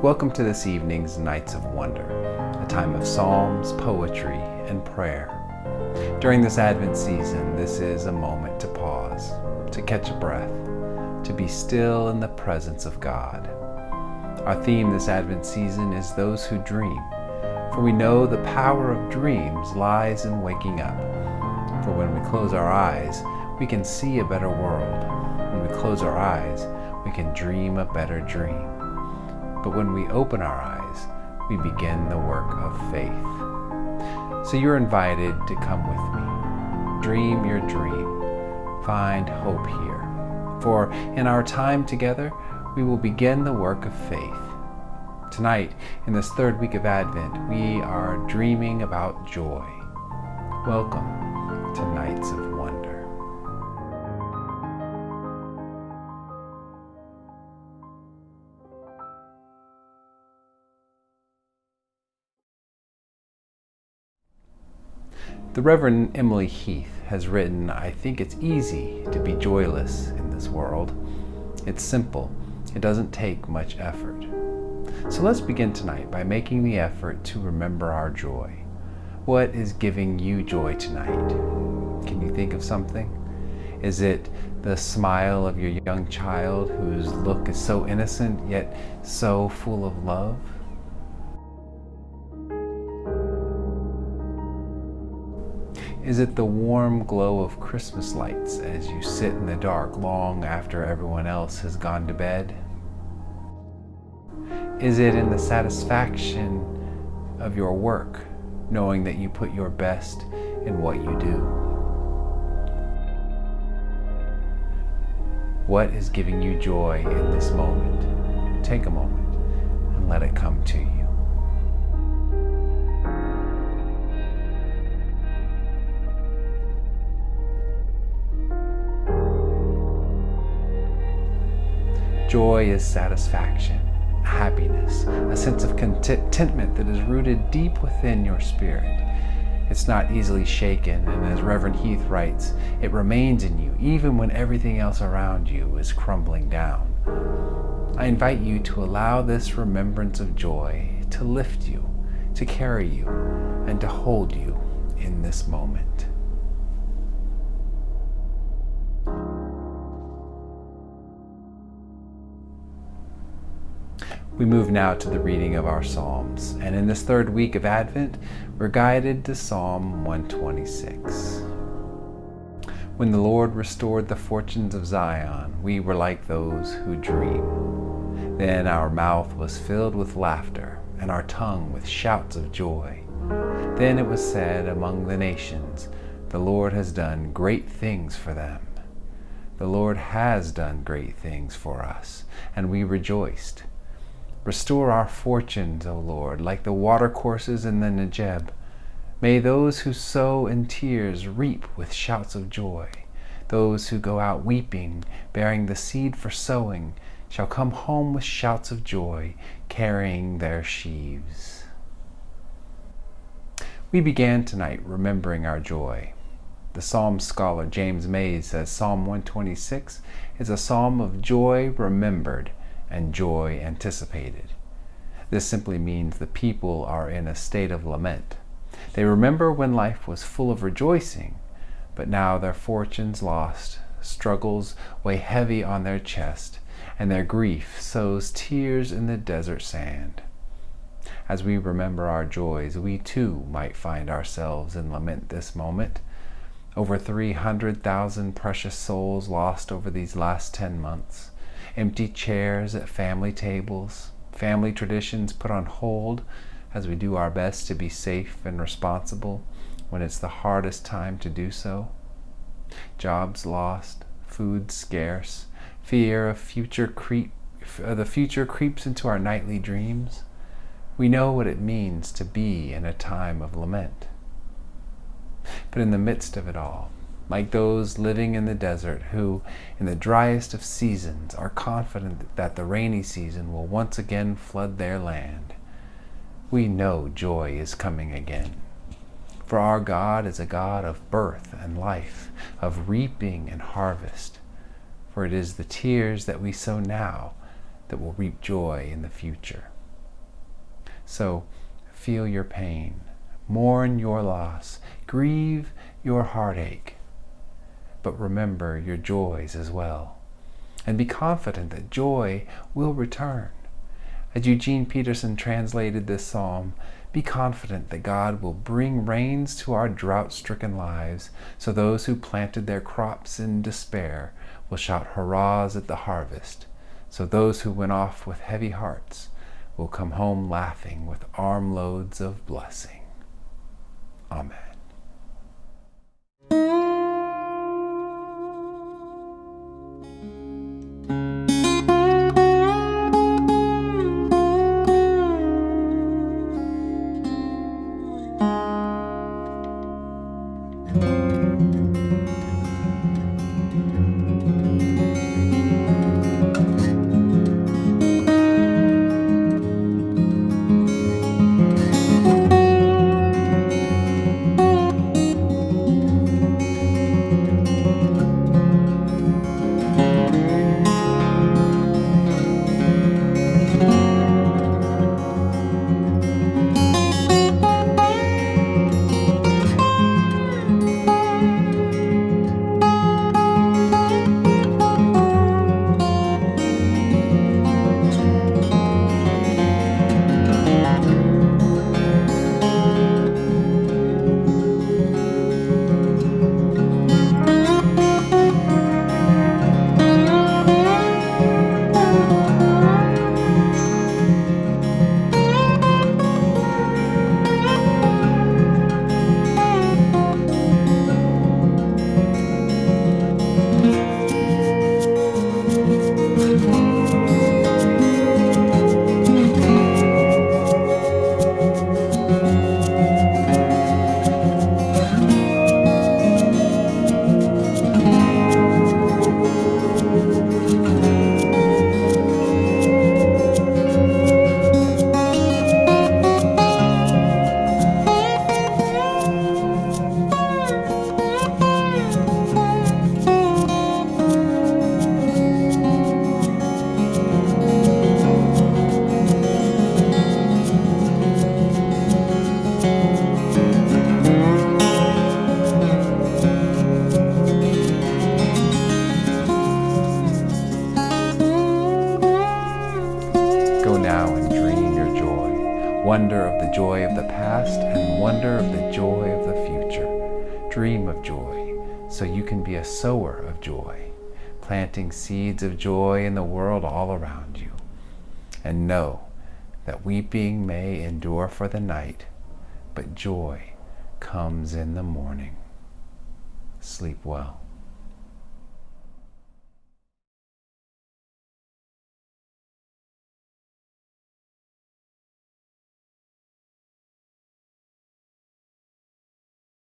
Welcome to this evening's Nights of Wonder, a time of psalms, poetry, and prayer. During this Advent season, this is a moment to pause, to catch a breath, to be still in the presence of God. Our theme this Advent season is those who dream, for we know the power of dreams lies in waking up. For when we close our eyes, we can see a better world. When we close our eyes, we can dream a better dream. But when we open our eyes, we begin the work of faith. So you're invited to come with me. Dream your dream. Find hope here. For in our time together, we will begin the work of faith. Tonight, in this third week of Advent, we are dreaming about joy. Welcome to Nights of Wonder. The Reverend Emily Heath has written, "I think it's easy to be joyless in this world. It's simple. It doesn't take much effort." So let's begin tonight by making the effort to remember our joy. What is giving you joy tonight? Can you think of something? Is it the smile of your young child whose look is so innocent yet so full of love? Is it the warm glow of Christmas lights as you sit in the dark long after everyone else has gone to bed? Is it in the satisfaction of your work, knowing that you put your best in what you do? What is giving you joy in this moment? Take a moment and let it come to you. Joy is satisfaction, happiness, a sense of contentment that is rooted deep within your spirit. It's not easily shaken, and as Reverend Heath writes, it remains in you even when everything else around you is crumbling down. I invite you to allow this remembrance of joy to lift you, to carry you, and to hold you in this moment. We move now to the reading of our Psalms, and in this third week of Advent, we're guided to Psalm 126. When the Lord restored the fortunes of Zion, we were like those who dream. Then our mouth was filled with laughter, and our tongue with shouts of joy. Then it was said among the nations, the Lord has done great things for them. The Lord has done great things for us, and we rejoiced. Restore our fortunes, O Lord, like the watercourses in the Negeb. May those who sow in tears reap with shouts of joy. Those who go out weeping, bearing the seed for sowing, shall come home with shouts of joy, carrying their sheaves. We began tonight remembering our joy. The Psalm scholar James Mays says Psalm 126 is a psalm of joy remembered and joy anticipated. This simply means the people are in a state of lament. They remember when life was full of rejoicing, but now their fortunes lost, struggles weigh heavy on their chest, and their grief sows tears in the desert sand. As we remember our joys, we too might find ourselves in lament this moment. Over 300,000 precious souls lost over these last 10 months. Empty chairs at family tables, family traditions put on hold as we do our best to be safe and responsible when it's the hardest time to do so. Jobs lost, food scarce, fear of the future creeps into our nightly dreams. We know what it means to be in a time of lament. But in the midst of it all, like those living in the desert who, in the driest of seasons, are confident that the rainy season will once again flood their land, we know joy is coming again. For our God is a God of birth and life, of reaping and harvest. For it is the tears that we sow now that will reap joy in the future. So feel your pain, mourn your loss, grieve your heartache, but remember your joys as well. And be confident that joy will return. As Eugene Peterson translated this psalm, be confident that God will bring rains to our drought-stricken lives, so those who planted their crops in despair will shout hurrahs at the harvest. So those who went off with heavy hearts will come home laughing with armloads of blessing. Amen. Go now and dream your joy. Wonder of the joy of the past and wonder of the joy of the future. Dream of joy so you can be a sower of joy, planting seeds of joy in the world all around you. And know that weeping may endure for the night, but joy comes in the morning. Sleep well.